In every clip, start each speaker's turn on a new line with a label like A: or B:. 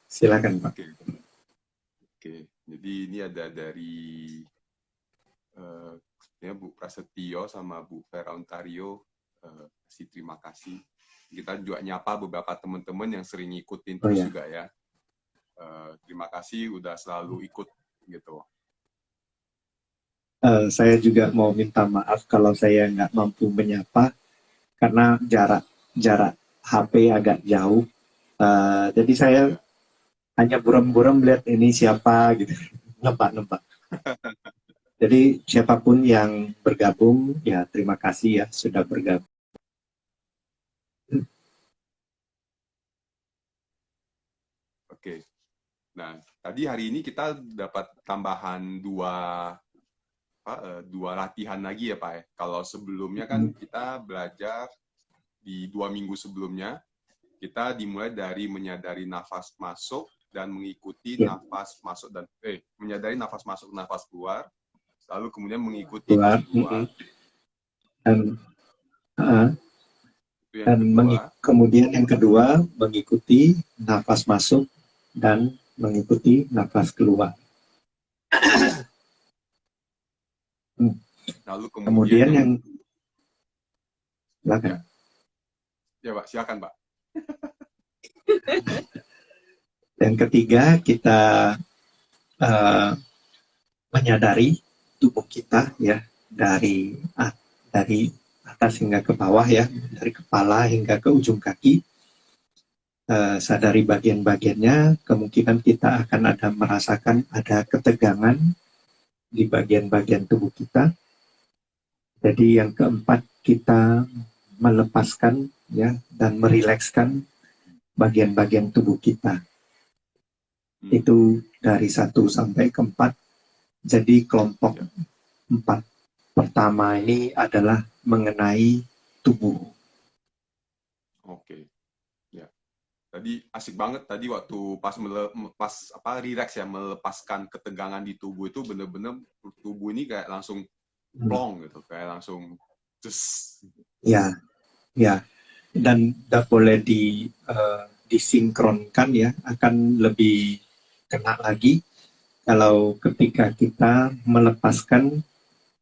A: Silakan Pak.
B: Oke, oke. Jadi ini ada dari ya Bu Prasetyo sama Bu Vera Ontario, kasih terima kasih. Kita juga nyapa beberapa teman-teman yang sering ngikutin terus juga ya. Terima kasih udah selalu ikut gitu.
A: Saya juga mau minta maaf kalau saya nggak mampu menyapa karena jarak HP agak jauh. Jadi saya hanya buram-buram lihat ini siapa gitu, nebak-nebak. Jadi siapapun yang bergabung, ya terima kasih ya sudah bergabung.
B: Oke. Nah, tadi hari ini kita dapat tambahan dua latihan lagi ya Pak ya. Kalau sebelumnya kan kita belajar di 2 minggu sebelumnya, kita dimulai dari menyadari nafas masuk dan mengikuti nafas masuk dan menyadari nafas masuk, nafas keluar, lalu kemudian mengikuti nafas keluar.
A: Kemudian yang kedua mengikuti nafas masuk dan mengikuti nafas keluar.
B: Lalu
A: kemudian yang silakan.
B: Ya Pak, silakan Pak.
A: Yang ketiga kita menyadari tubuh kita ya dari atas hingga ke bawah ya, dari kepala hingga ke ujung kaki. Sadari bagian-bagiannya, kemungkinan kita akan merasakan ada ketegangan di bagian-bagian tubuh kita. Jadi yang keempat, kita melepaskan ya dan merilekskan bagian-bagian tubuh kita. Itu dari 1 sampai ke 4. Jadi kelompok 4 pertama ini adalah mengenai tubuh.
B: Oke. Ya. Tadi asik banget tadi waktu pas relax ya, melepaskan ketegangan di tubuh itu bener-bener tubuh ini kayak langsung plong gitu, kayak langsung just.
A: Ya. Dan tidak boleh disinkronkan ya, akan lebih kena lagi kalau ketika kita melepaskan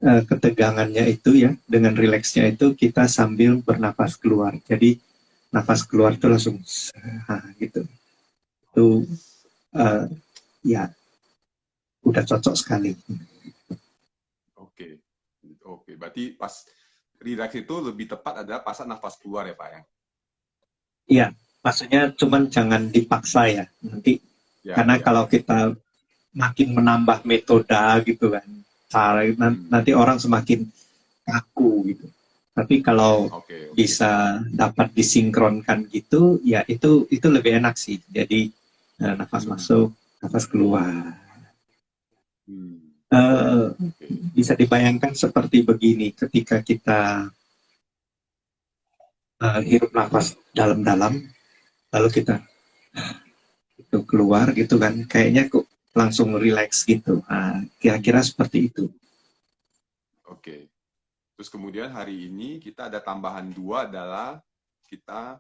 A: ketegangannya itu ya, dengan rileksnya itu kita sambil bernafas keluar. Jadi nafas keluar itu langsung gitu. Itu ya udah cocok sekali.
B: Oke. Berarti pas relax itu lebih tepat adalah pas nafas keluar ya Pak ya?
A: Iya, maksudnya cuman jangan dipaksa ya nanti. Karena kalau kita makin menambah metode gitu kan, nanti orang semakin kaku gitu. Tapi kalau bisa dapat disinkronkan gitu, ya itu lebih enak sih. Jadi nafas masuk, nafas keluar. Bisa dibayangkan seperti begini, ketika kita hirup nafas dalam-dalam, lalu kita itu keluar gitu kan, kayaknya kok langsung relax gitu. Kira-kira seperti itu.
B: Oke. Terus kemudian hari ini kita ada tambahan 2 adalah kita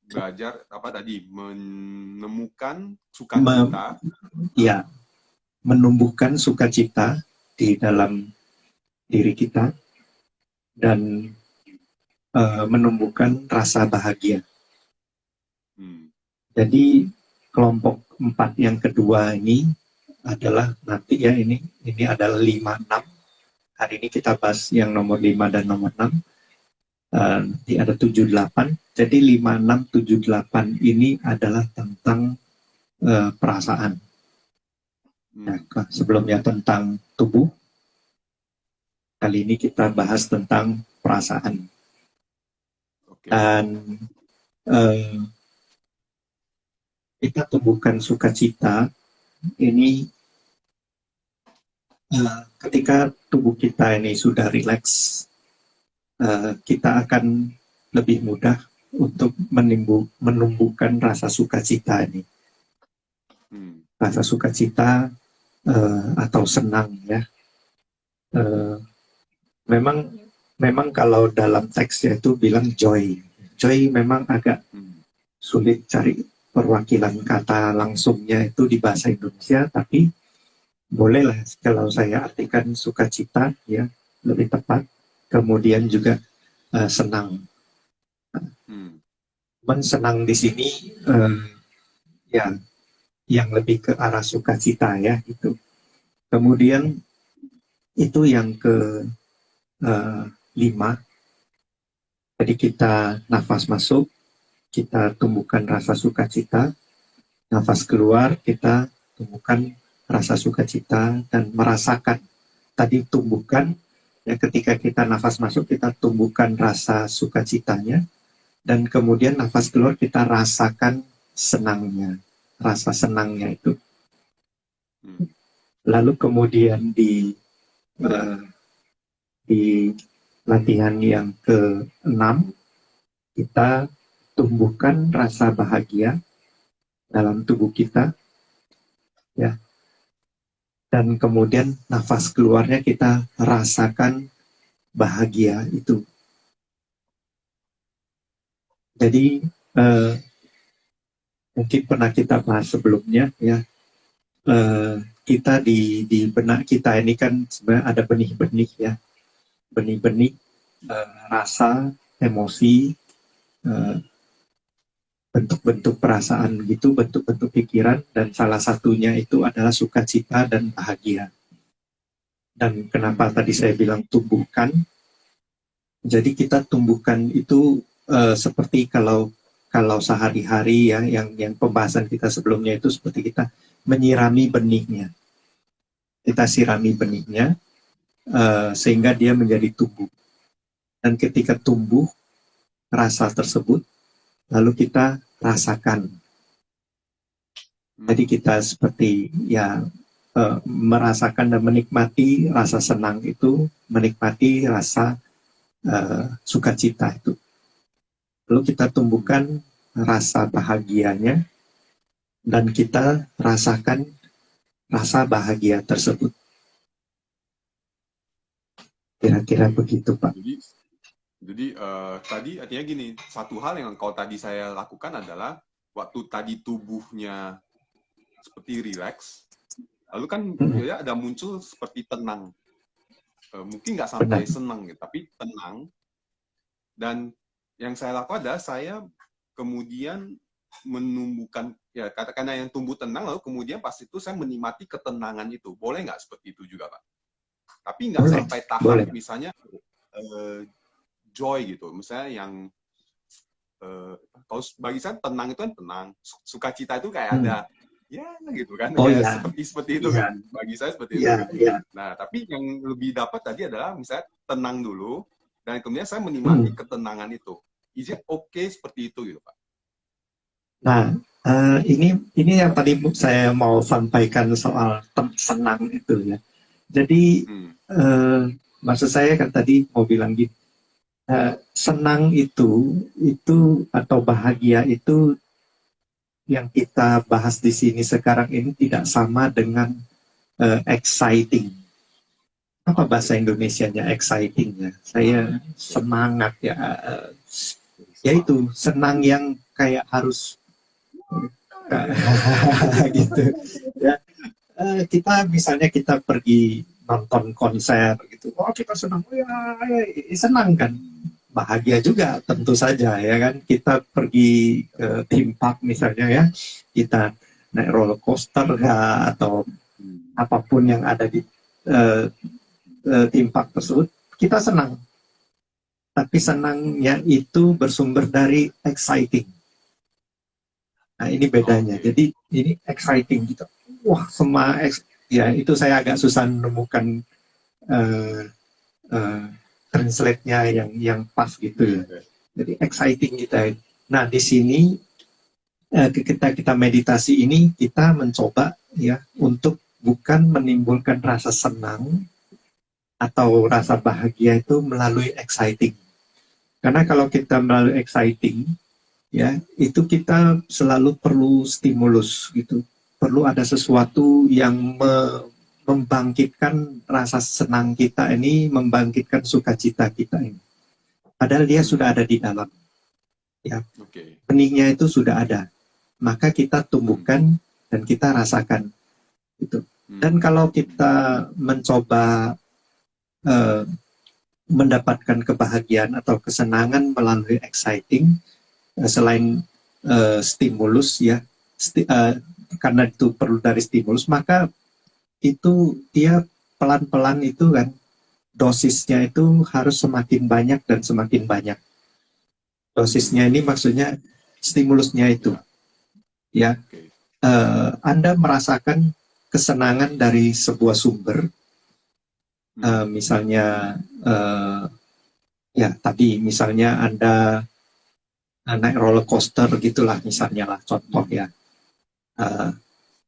B: belajar menemukan sukacita.
A: Ya, menumbuhkan sukacita di dalam diri kita dan menumbuhkan rasa bahagia. Jadi kelompok 4 yang kedua ini adalah nanti ya, ini adalah 5-6. Hari ini kita bahas yang nomor 5 dan nomor 6. Nanti ada 7-8. Jadi 5-6-7-8 ini adalah tentang perasaan. Nah, sebelumnya tentang tubuh, kali ini kita bahas tentang perasaan. Dan kita tumbuhkan sukacita ini ketika tubuh kita ini sudah rileks, kita akan lebih mudah untuk menumbuhkan rasa sukacita ini. Rasa sukacita atau senang ya. Memang kalau dalam teksnya itu bilang joy. Joy memang agak sulit cari perwakilan kata langsungnya itu di bahasa Indonesia, tapi bolehlah kalau saya artikan sukacita ya lebih tepat. Kemudian juga senang. Senang di sini ya yang lebih ke arah sukacita ya itu. Kemudian itu yang ke 5. Jadi kita nafas masuk, kita tumbuhkan rasa sukacita. Nafas keluar, kita tumbuhkan rasa sukacita dan merasakan. Tadi tumbuhkan, ya ketika kita nafas masuk, kita tumbuhkan rasa sukacitanya. Dan kemudian nafas keluar, kita rasakan senangnya. Rasa senangnya itu. Lalu kemudian di latihan yang ke-6, kita tumbuhkan rasa bahagia dalam tubuh kita, ya. Dan kemudian nafas keluarnya kita rasakan bahagia itu. Jadi mungkin pernah kita bahas sebelumnya, ya. Kita di benak kita ini kan sebenarnya ada benih-benih, ya. Benih-benih rasa, emosi, bentuk-bentuk perasaan gitu, bentuk-bentuk pikiran, dan salah satunya itu adalah sukacita dan bahagia. Dan kenapa tadi saya bilang tumbuhkan? Jadi kita tumbuhkan itu seperti kalau sehari-hari ya, yang pembahasan kita sebelumnya itu seperti kita menyirami benihnya. Kita sirami benihnya sehingga dia menjadi tumbuh. Dan ketika tumbuh rasa tersebut, lalu kita rasakan. Jadi kita seperti ya merasakan dan menikmati rasa senang itu, menikmati rasa sukacita itu. Lalu kita tumbuhkan rasa bahagianya dan kita rasakan rasa bahagia tersebut. Kira-kira begitu, Pak.
B: Jadi tadi artinya gini, satu hal yang kalau tadi saya lakukan adalah waktu tadi tubuhnya seperti rileks, lalu kan ya ada muncul seperti tenang. Mungkin nggak sampai senang, gitu, tapi tenang. Dan yang saya lakukan adalah saya kemudian menumbuhkan, ya katakanlah yang tumbuh tenang, lalu kemudian pas itu saya menikmati ketenangan itu. Boleh nggak seperti itu juga, Pak? Tapi nggak sampai tahap misalnya joy gitu, misalnya yang kalau bagi saya tenang itu kan tenang, sukacita itu kayak ada ya gitu kan, kayak seperti itu kan, bagi saya seperti itu. Nah tapi yang lebih dapat tadi adalah misalnya tenang dulu dan kemudian saya menikmati ketenangan itu. Is it okay seperti itu gitu, Pak?
A: Nah ini yang tadi saya mau sampaikan soal senang itu ya. Jadi maksud saya kan tadi mau bilang gitu, senang itu atau bahagia itu yang kita bahas di sini sekarang ini tidak sama dengan exciting. Apa bahasa Indonesianya exciting ya? Saya semangat ya, yaitu senang yang kayak harus gitu ya. Kita misalnya kita pergi nonton konser gitu, oh kita senang, ya senang kan, bahagia juga tentu saja ya kan. Kita pergi ke theme park misalnya ya, kita naik roller coaster ya, atau apapun yang ada di theme park tersebut, kita senang. Tapi senangnya itu bersumber dari exciting. Nah ini bedanya. Jadi ini exciting gitu. Wah ya itu saya agak susah menemukan translate-nya yang pas gitu ya. Jadi exciting kita. Nah di sini kita meditasi ini kita mencoba ya untuk bukan menimbulkan rasa senang atau rasa bahagia itu melalui exciting. Karena kalau kita melalui exciting ya itu kita selalu perlu stimulus gitu. Perlu ada sesuatu yang membangkitkan rasa senang kita ini, membangkitkan sukacita kita ini. Padahal dia sudah ada di dalam. Ya. Benihnya itu sudah ada. maka kita tumbuhkan dan kita rasakan gitu. Dan kalau kita mencoba mendapatkan kebahagiaan atau kesenangan melalui exciting, selain stimulus ya, karena itu perlu dari stimulus, maka itu dia pelan-pelan itu kan dosisnya itu harus semakin banyak dan semakin banyak. Dosisnya ini maksudnya stimulusnya itu ya. Anda merasakan kesenangan dari sebuah sumber, misalnya ya tadi misalnya Anda naik roller coaster gitulah misalnya lah contoh ya.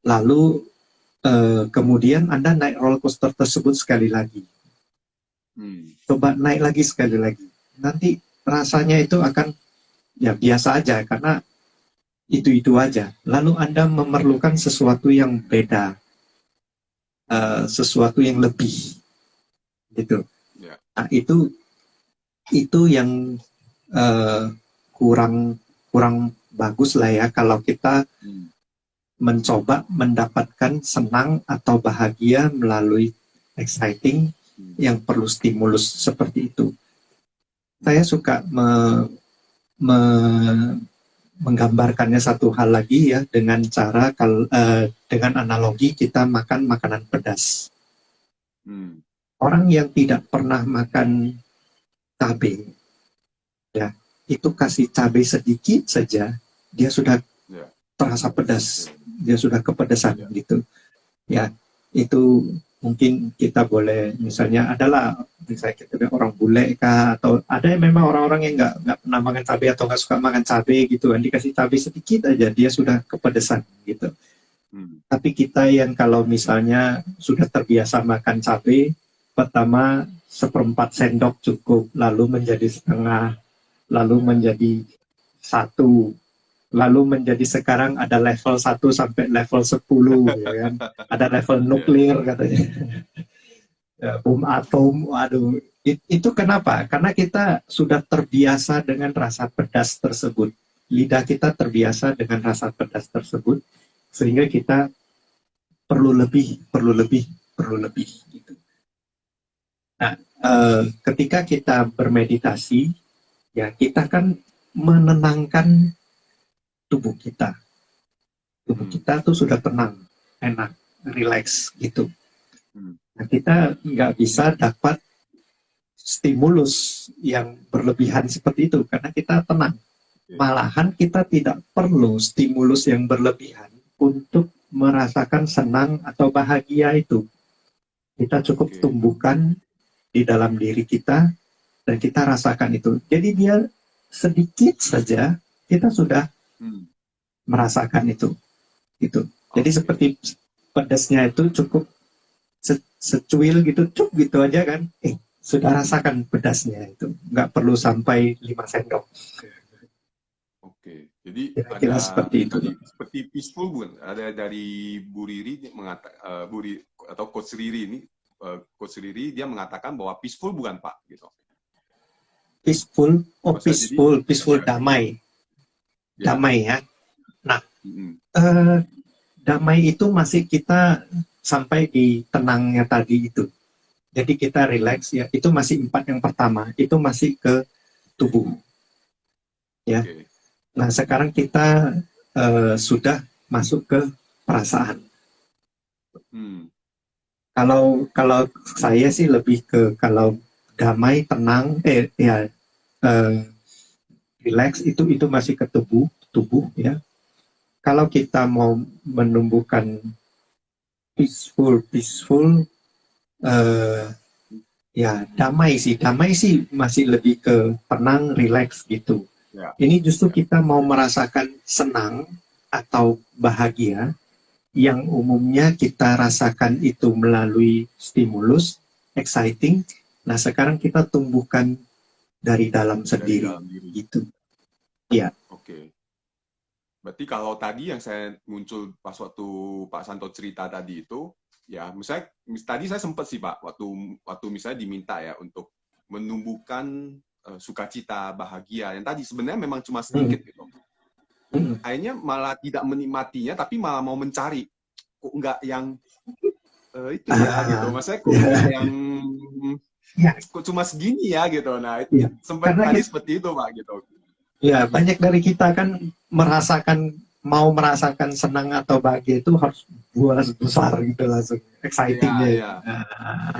A: Lalu kemudian Anda naik roller coaster tersebut sekali lagi. Coba naik lagi sekali lagi. Nanti rasanya itu akan ya biasa aja karena itu aja. Lalu Anda memerlukan sesuatu yang beda, sesuatu yang lebih, gitu. Nah, itu yang kurang bagus lah ya kalau kita mencoba mendapatkan senang atau bahagia melalui exciting yang perlu stimulus seperti itu. Saya suka menggambarkannya satu hal lagi ya dengan cara dengan analogi kita makan makanan pedas. Orang yang tidak pernah makan cabai ya, itu kasih cabai sedikit saja dia sudah terasa pedas, dia sudah kepedesan gitu ya. Itu mungkin kita boleh misalnya adalah misalnya kita orang bule kah, atau ada yang memang orang-orang yang nggak pernah makan cabai atau nggak suka makan cabai gitu kan, dikasih cabai sedikit aja dia sudah kepedesan gitu. Tapi kita yang kalau misalnya sudah terbiasa makan cabai, pertama 1/4 sendok cukup, lalu menjadi setengah, lalu menjadi 1, lalu menjadi sekarang ada level 1 sampai level 10 ya kan. Ada level nuklir katanya. Bom atom, waduh. Itu kenapa? Karena kita sudah terbiasa dengan rasa pedas tersebut. Lidah kita terbiasa dengan rasa pedas tersebut, sehingga kita perlu lebih gitu. Nah, ketika kita bermeditasi, ya kita kan menenangkan tubuh kita. Tubuh kita tuh sudah tenang, enak, relax gitu. Nah, kita nggak bisa dapat stimulus yang berlebihan seperti itu karena kita tenang. Malahan kita tidak perlu stimulus yang berlebihan untuk merasakan senang atau bahagia itu. Kita cukup tumbuhkan di dalam diri kita dan kita rasakan itu. Jadi dia sedikit saja kita sudah merasakan itu. Gitu. Jadi seperti pedasnya itu cukup secuil gitu, cuk gitu aja kan. Sudah rasakan pedasnya itu. Nggak perlu sampai 5 sendok.
B: Oke, jadi
A: kira-kira seperti itu.
B: Seperti peaceful bukan? Ada dari Bu Riri mengatakan, atau Coach Riri ini, Coach Riri dia mengatakan bahwa peaceful bukan Pak? Gitu.
A: Peaceful, peaceful ya. Damai. Ya. Damai ya. Nah, damai itu masih kita sampai di tenangnya tadi itu. Jadi kita relax ya, itu masih 4 yang pertama, itu masih ke tubuh. Ya. Nah, sekarang kita sudah masuk ke perasaan. Kalau saya sih lebih ke kalau damai, tenang, relax itu masih ke tubuh ya. Kalau kita mau menumbuhkan peaceful, ya damai sih masih lebih ke tenang, relax gitu. Ya. Ini justru kita mau merasakan senang atau bahagia yang umumnya kita rasakan itu melalui stimulus, exciting. Nah, sekarang kita tumbuhkan dari dalam sendiri gitu. Ya.
B: Oke. Berarti kalau tadi yang saya muncul pas waktu Pak Santo cerita tadi itu, ya, misalnya tadi saya sempat sih Pak, waktu misalnya diminta ya untuk menumbuhkan sukacita, bahagia, yang tadi sebenarnya memang cuma sedikit gitu. akhirnya malah tidak menikmatinya, tapi malah mau mencari. Kok nggak yang itu ya gitu. Maksudnya kok nggak yang kok cuma segini ya gitu. Nah itu sempat
A: Karena
B: tadi seperti itu Pak gitu.
A: Ya, banyak dari kita kan mau merasakan senang atau bahagia itu harus buat besar gitu langsung excitingnya.
B: Iya,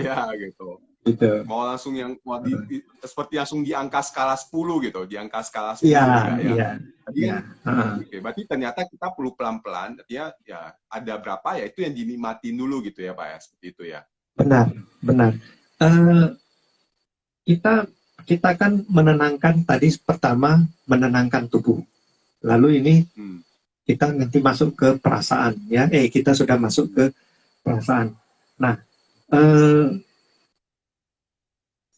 B: iya gitu.
A: Gitu.
B: Mau langsung yang seperti langsung di angka skala 10 gitu, di angka skala 10
A: Iya,
B: enggak ya.
A: iya.
B: Tadi kan oke, berarti ternyata kita perlu pelan-pelan, artinya ya ada berapa ya itu yang dinikmatin dulu gitu ya Pak ya, seperti itu ya.
A: Benar, benar. Kita kan menenangkan tadi pertama menenangkan tubuh. Lalu ini kita nanti masuk ke perasaan ya. Kita sudah masuk ke perasaan. Nah,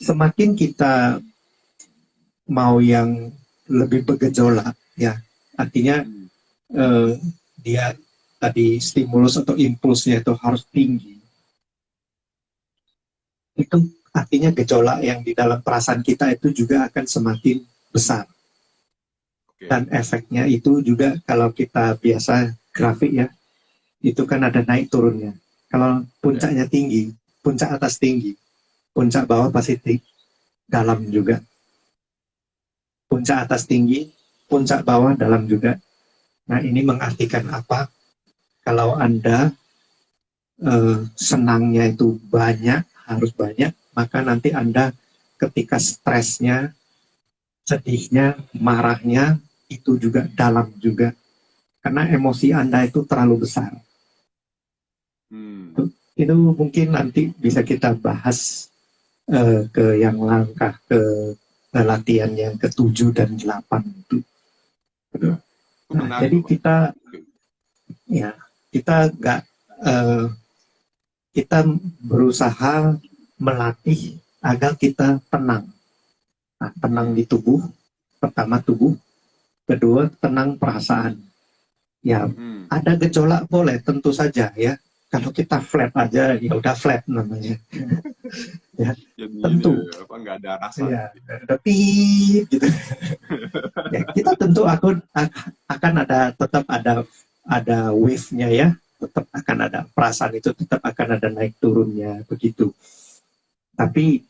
A: semakin kita mau yang lebih bergejolak ya, artinya dia tadi stimulus atau impulsnya itu harus tinggi. Itu artinya gejolak yang di dalam perasaan kita itu juga akan semakin besar. Dan efeknya itu juga kalau kita biasa grafik ya, itu kan ada naik turunnya. Kalau puncaknya tinggi, puncak atas tinggi, puncak bawah pasti dalam juga. Puncak atas tinggi, puncak bawah dalam juga. Nah ini mengartikan apa? Kalau Anda senangnya itu banyak, harus banyak, maka nanti Anda ketika stresnya, sedihnya, marahnya, itu juga dalam juga. Karena emosi Anda itu terlalu besar. Itu mungkin nanti bisa kita bahas ke yang langkah ke latihan yang ke-7 dan 8 itu. Nah, jadi kita berusaha melatih agar kita tenang. Nah, tenang di tubuh, pertama tubuh, kedua tenang perasaan. Ya, ada gejolak boleh, tentu saja ya. Kalau kita flat aja, ya udah flat namanya. Ya, tentu.
B: Nggak ada rasa.
A: Ya, tapi gitu. Ya, kita tentu akan tetap ada wave-nya ya. Tetap akan ada perasaan itu, tetap akan ada naik turunnya begitu. Tapi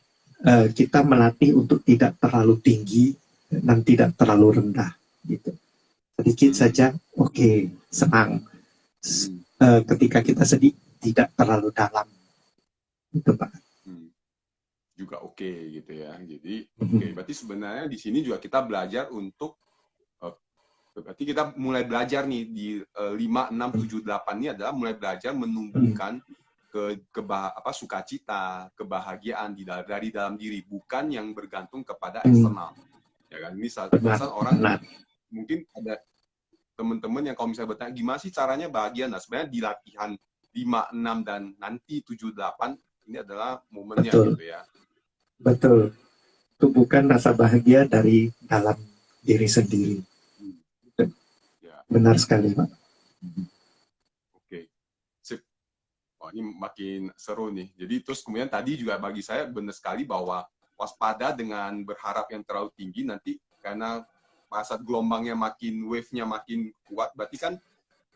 A: kita melatih untuk tidak terlalu tinggi dan tidak terlalu rendah gitu. Sedikit saja, oke, senang. Ketika kita sedih, tidak terlalu dalam. Itu Pak.
B: Juga oke gitu ya. Jadi berarti sebenarnya di sini juga kita belajar untuk berarti kita mulai belajar nih di 5, 6, 7, 8 ini adalah mulai belajar menumbuhkan sukacita, kebahagiaan dari dalam diri, bukan yang bergantung kepada eksternal. Ya kan? Misal orang mungkin ada teman-teman yang kalau misalnya bertanya gimana sih caranya bahagia, nah sebenarnya di latihan 5, 6 dan nanti 7, 8 ini adalah momennya gitu ya.
A: Betul. Itu bukan rasa bahagia dari dalam diri sendiri. Benar sekali Pak.
B: Oke. Sip. Oh, ini makin seru nih. Jadi terus kemudian tadi juga bagi saya benar sekali bahwa waspada dengan berharap yang terlalu tinggi nanti karena pada saat gelombangnya makin, wave-nya makin kuat, berarti kan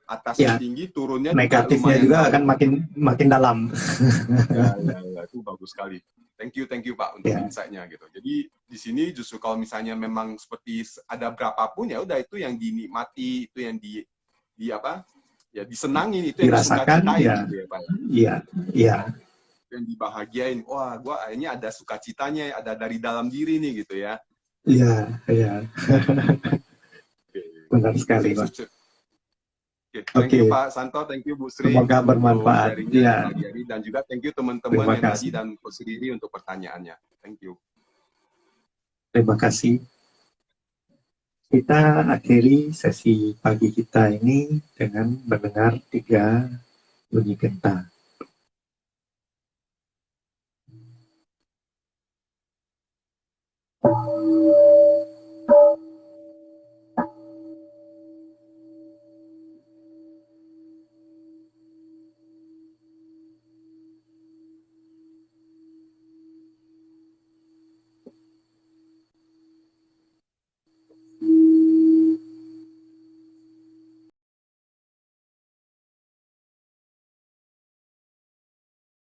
B: atasnya tinggi, turunnya
A: negatifnya juga akan makin dalam.
B: Ya, itu bagus sekali. Thank you Pak untuk insight-nya gitu. Jadi di sini justru kalau misalnya memang seperti ada berapapun ya udah itu yang dinikmati, itu yang disenangin, itu yang
A: dirasakan ya.
B: Gitu ya Pak.
A: Iya.
B: Yang dibahagiain, wah gua akhirnya ada sukacitanya, ada dari dalam diri nih gitu ya.
A: Iya. Benar sekali Pak.
B: Thank you Pak Santo, thank you Bu Sri.
A: Semoga bermanfaat.
B: Dan juga thank you teman-teman yang tadi dan Bu Sri ini untuk pertanyaannya. Thank you.
A: Terima kasih. Kita akhiri sesi pagi kita ini dengan mendengar 3 bunyi genta.